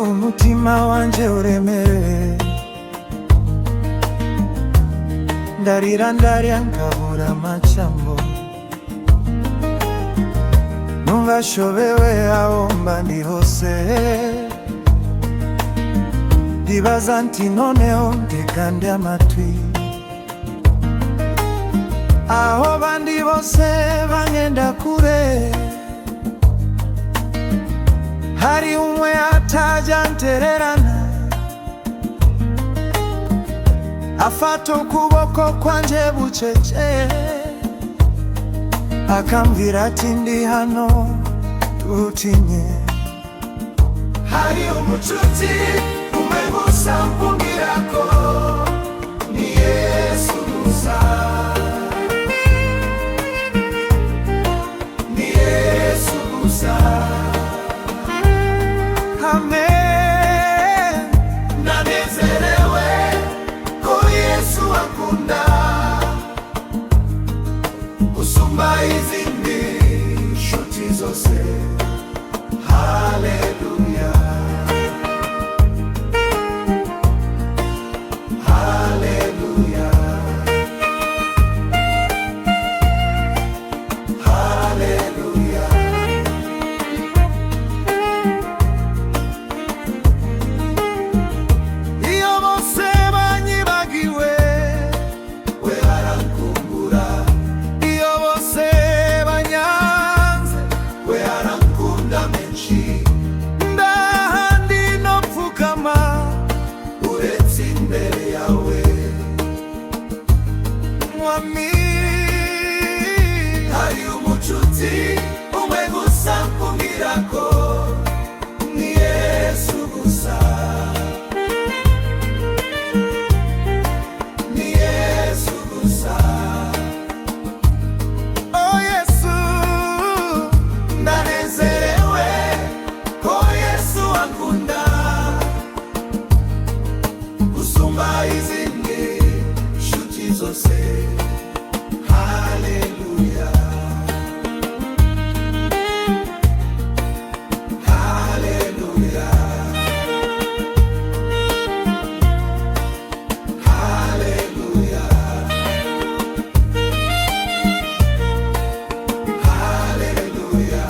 umutima wanje uremere, ndarira ndarya nkabura amajambo, numva nshobewe aho mba ndi hose, ndibaza nti noneho ntegande amatwi, aho bandi bose bangenda kure, hari umwe atajya ntererana, afata ukuboko kwanje bucece, akambwira ati ndi hano tutinye. Hari umucuti umwe gusa mbwirako, ni Yesu gusa, ni Yesu gusa. Amen, nanezerewe ko Yesu akunda usumba izindi nshuti zose. Haleluya, haleluya, haleluya. Hari umucuti umwe gusa mbwirako, ni Yesu gusa, ni Yesu gusa. Oh Yesu, ndanezerewe ko Yesu akunda usumba izindi nshuti zose. Haleluya, haleluya, haleluya, haleluya.